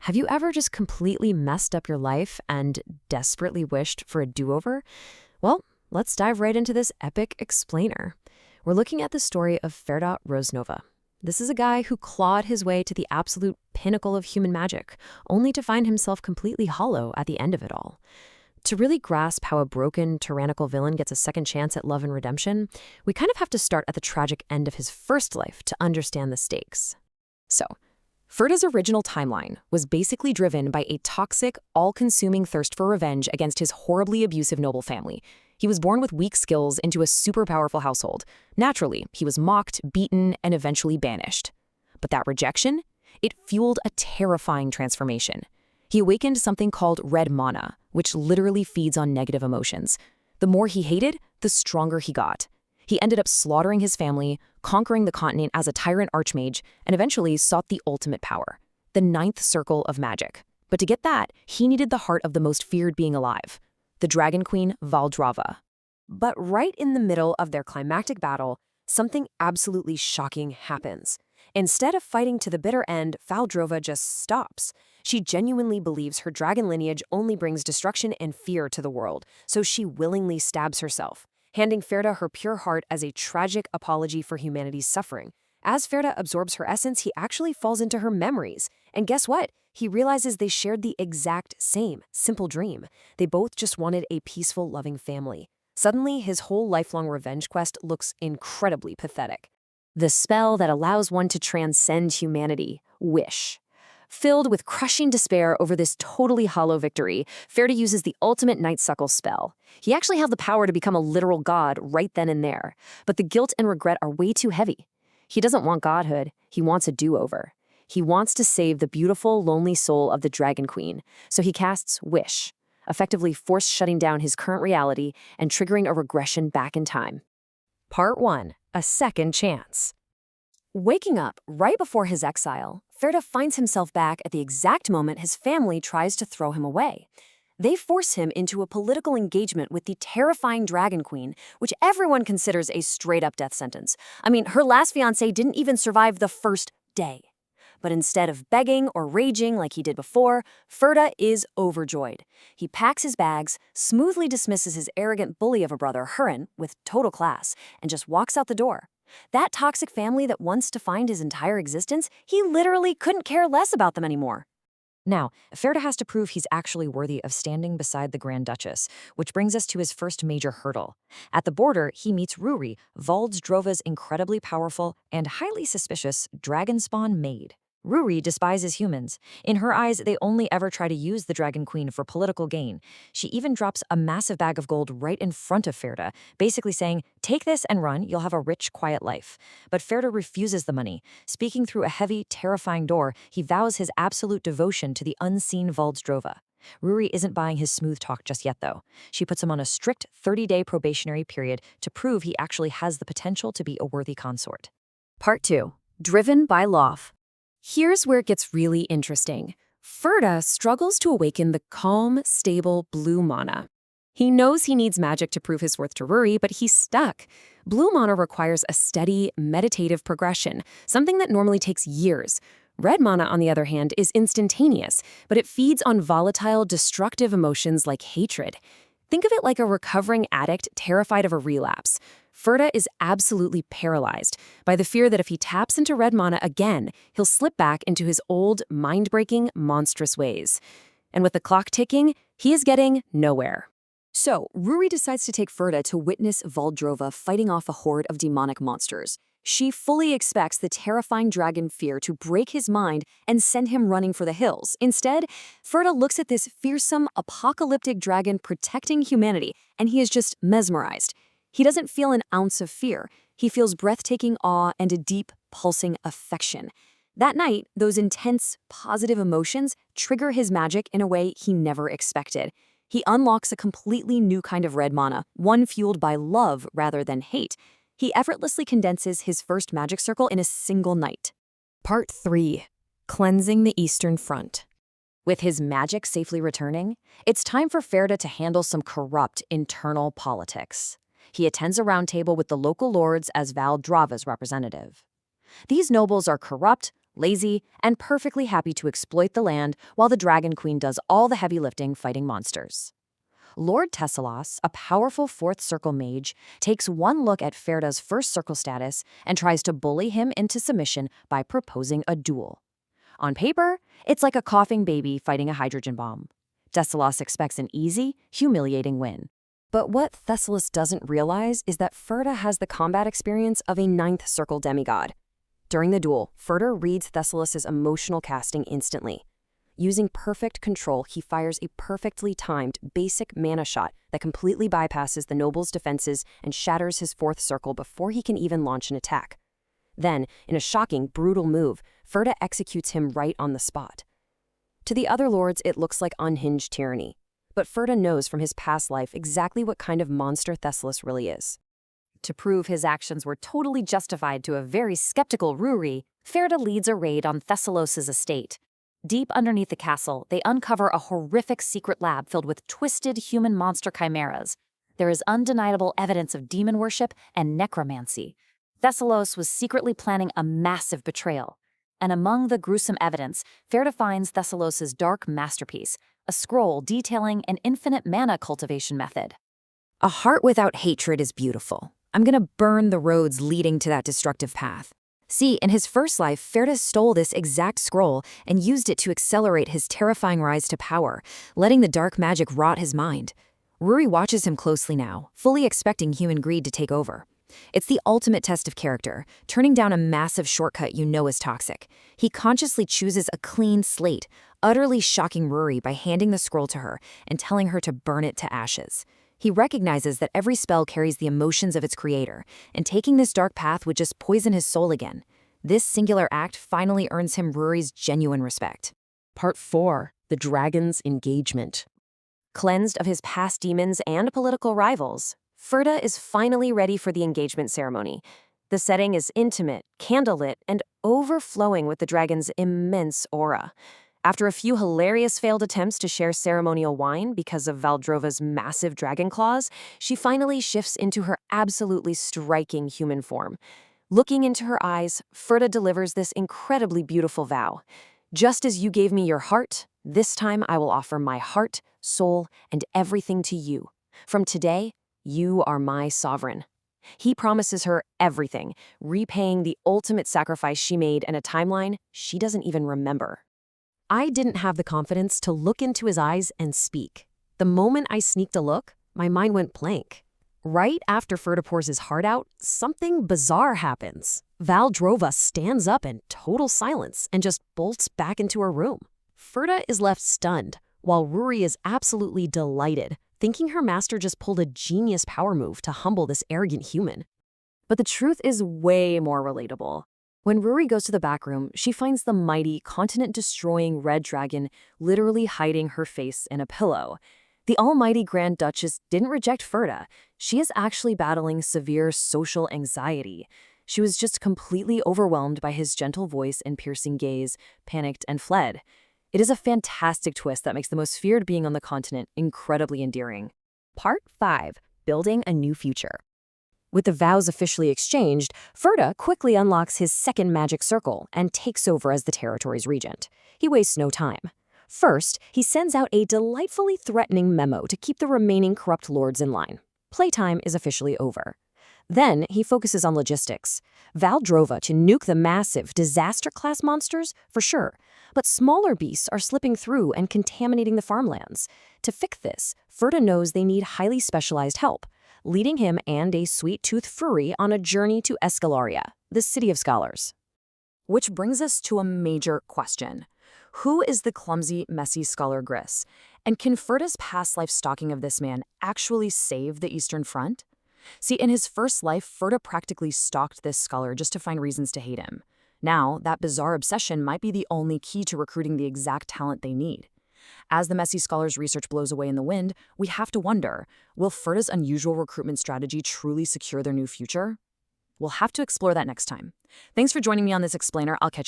Have you ever just completely messed up your life and desperately wished for a do-over? Well, let's dive right into this epic explainer. We're looking at the story of Ferda Roznova. This is a guy who clawed his way to the absolute pinnacle of human magic, only to find himself completely hollow at the end of it all. To really grasp how a broken, tyrannical villain gets a second chance at love and redemption, we kind of have to start at the tragic end of his first life to understand the stakes. So, Ferda's original timeline was basically driven by a toxic, all-consuming thirst for revenge against his horribly abusive noble family. He was born with weak skills into a super powerful household. Naturally, he was mocked, beaten, and eventually banished. But that rejection? It fueled a terrifying transformation. He awakened something called red mana, which literally feeds on negative emotions. The more he hated, the stronger he got. He ended up slaughtering his family, conquering the continent as a tyrant archmage, and eventually sought the ultimate power, the ninth circle of magic. But to get that, he needed the heart of the most feared being alive, the dragon queen Valdrava. But right in the middle of their climactic battle, something absolutely shocking happens. Instead of fighting to the bitter end, Valdrava just stops. She genuinely believes her dragon lineage only brings destruction and fear to the world, so she willingly stabs herself, handing Ferda her pure heart as a tragic apology for humanity's suffering. As Ferda absorbs her essence, he actually falls into her memories. And guess what? He realizes they shared the exact same simple dream. They both just wanted a peaceful, loving family. Suddenly, his whole lifelong revenge quest looks incredibly pathetic. The spell that allows one to transcend humanity, Wish. Filled with crushing despair over this totally hollow victory, Ferda uses the ultimate Nightsuckle spell. He actually has the power to become a literal god right then and there, but the guilt and regret are way too heavy. He doesn't want godhood, he wants a do-over. He wants to save the beautiful, lonely soul of the Dragon Queen, so he casts Wish, effectively shutting down his current reality and triggering a regression back in time. Part 1. A second chance. Waking up right before his exile, Ferda finds himself back at the exact moment his family tries to throw him away. They force him into a political engagement with the terrifying Dragon Queen, which everyone considers a straight-up death sentence. I mean, her last fiancé didn't even survive the first day. But instead of begging or raging like he did before, Ferda is overjoyed. He packs his bags, smoothly dismisses his arrogant bully of a brother, Hurin, with total class, and just walks out the door. That toxic family that once defined his entire existence, he literally couldn't care less about them anymore. Now, Ferda has to prove he's actually worthy of standing beside the Grand Duchess, which brings us to his first major hurdle. At the border, he meets Ruri, Valdrava's incredibly powerful and highly suspicious dragon spawn maid. Ruri despises humans. In her eyes, they only ever try to use the Dragon Queen for political gain. She even drops a massive bag of gold right in front of Ferda, basically saying, "Take this and run, you'll have a rich, quiet life." But Ferda refuses the money. Speaking through a heavy, terrifying door, he vows his absolute devotion to the unseen Valdrava. Ruri isn't buying his smooth talk just yet, though. She puts him on a strict 30-day probationary period to prove he actually has the potential to be a worthy consort. Part 2. Driven by Love. Here's where it gets really interesting. Ferda struggles to awaken the calm, stable blue mana. He knows he needs magic to prove his worth to Ruri, but he's stuck. Blue mana requires a steady, meditative progression, something that normally takes years. Red mana, on the other hand, is instantaneous, but it feeds on volatile, destructive emotions like hatred. Think of it like a recovering addict terrified of a relapse. Ferda is absolutely paralyzed by the fear that if he taps into red mana again, he'll slip back into his old, mind-breaking, monstrous ways. And with the clock ticking, he is getting nowhere. So, Ruri decides to take Ferda to witness Valdrava fighting off a horde of demonic monsters. She fully expects the terrifying dragon fear to break his mind and send him running for the hills. Instead, Ferda looks at this fearsome, apocalyptic dragon protecting humanity, and he is just mesmerized. He doesn't feel an ounce of fear. He feels breathtaking awe and a deep, pulsing affection. That night, those intense, positive emotions trigger his magic in a way he never expected. He unlocks a completely new kind of red mana, one fueled by love rather than hate. He effortlessly condenses his first magic circle in a single night. Part 3. Cleansing the Eastern Front. With his magic safely returning, it's time for Ferda to handle some corrupt internal politics. He attends a roundtable with the local lords as Valdrava's representative. These nobles are corrupt, lazy, and perfectly happy to exploit the land while the Dragon Queen does all the heavy lifting fighting monsters. Lord Tesselos, a powerful fourth circle mage, takes one look at Ferda's first circle status and tries to bully him into submission by proposing a duel. On paper, it's like a coughing baby fighting a hydrogen bomb. Tesselos expects an easy, humiliating win. But what Tesselos doesn't realize is that Ferda has the combat experience of a ninth circle demigod. During the duel, Ferda reads Tesselos' emotional casting instantly. Using perfect control, he fires a perfectly timed, basic mana shot that completely bypasses the noble's defenses and shatters his fourth circle before he can even launch an attack. Then, in a shocking, brutal move, Ferda executes him right on the spot. To the other lords, it looks like unhinged tyranny. But Ferda knows from his past life exactly what kind of monster Tesselos really is. To prove his actions were totally justified to a very skeptical Ruri, Ferda leads a raid on Tesselos' estate. Deep underneath the castle, they uncover a horrific secret lab filled with twisted human monster chimeras. There is undeniable evidence of demon worship and necromancy. Tesselos was secretly planning a massive betrayal. And among the gruesome evidence, Ferda finds Tesselos' dark masterpiece, a scroll detailing an infinite mana cultivation method. A heart without hatred is beautiful. I'm gonna burn the roads leading to that destructive path. See, in his first life, Ferda stole this exact scroll and used it to accelerate his terrifying rise to power, letting the dark magic rot his mind. Ruri watches him closely now, fully expecting human greed to take over. It's the ultimate test of character, turning down a massive shortcut you know is toxic. He consciously chooses a clean slate, utterly shocking Ruri by handing the scroll to her and telling her to burn it to ashes. He recognizes that every spell carries the emotions of its creator, and taking this dark path would just poison his soul again. This singular act finally earns him Ruri's genuine respect. Part 4. The Dragon's Engagement. Cleansed of his past demons and political rivals, Ferda is finally ready for the engagement ceremony. The setting is intimate, candlelit, and overflowing with the dragon's immense aura. After a few hilarious failed attempts to share ceremonial wine because of Valdrova's massive dragon claws, she finally shifts into her absolutely striking human form. Looking into her eyes, Ferda delivers this incredibly beautiful vow. Just as you gave me your heart, this time I will offer my heart, soul, and everything to you. From today, you are my sovereign. He promises her everything, repaying the ultimate sacrifice she made in a timeline she doesn't even remember. I didn't have the confidence to look into his eyes and speak. The moment I sneaked a look, my mind went blank. Right after Ferda pours his heart out, something bizarre happens. Valdrova stands up in total silence and just bolts back into her room. Ferda is left stunned, while Ruri is absolutely delighted, thinking her master just pulled a genius power move to humble this arrogant human. But the truth is way more relatable. When Ruri goes to the back room, she finds the mighty, continent-destroying red dragon literally hiding her face in a pillow. The almighty Grand Duchess didn't reject Ferda. She is actually battling severe social anxiety. She was just completely overwhelmed by his gentle voice and piercing gaze, panicked and fled. It is a fantastic twist that makes the most feared being on the continent incredibly endearing. Part 5. Building a New Future. With the vows officially exchanged, Ferda quickly unlocks his second magic circle and takes over as the territory's regent. He wastes no time. First, he sends out a delightfully threatening memo to keep the remaining corrupt lords in line. Playtime is officially over. Then he focuses on logistics. Valdrova to nuke the massive disaster-class monsters, for sure, but smaller beasts are slipping through and contaminating the farmlands. To fix this, Ferda knows they need highly specialized help, leading him and a sweet-toothed furry on a journey to Escalaria, the city of scholars. Which brings us to a major question. Who is the clumsy, messy scholar Gris? And can Ferda's past life stalking of this man actually save the Eastern Front? See, in his first life, Ferda practically stalked this scholar just to find reasons to hate him. Now, that bizarre obsession might be the only key to recruiting the exact talent they need. As the messy scholar's research blows away in the wind, we have to wonder, will Ferda's unusual recruitment strategy truly secure their new future? We'll have to explore that next time. Thanks for joining me on this explainer. I'll catch you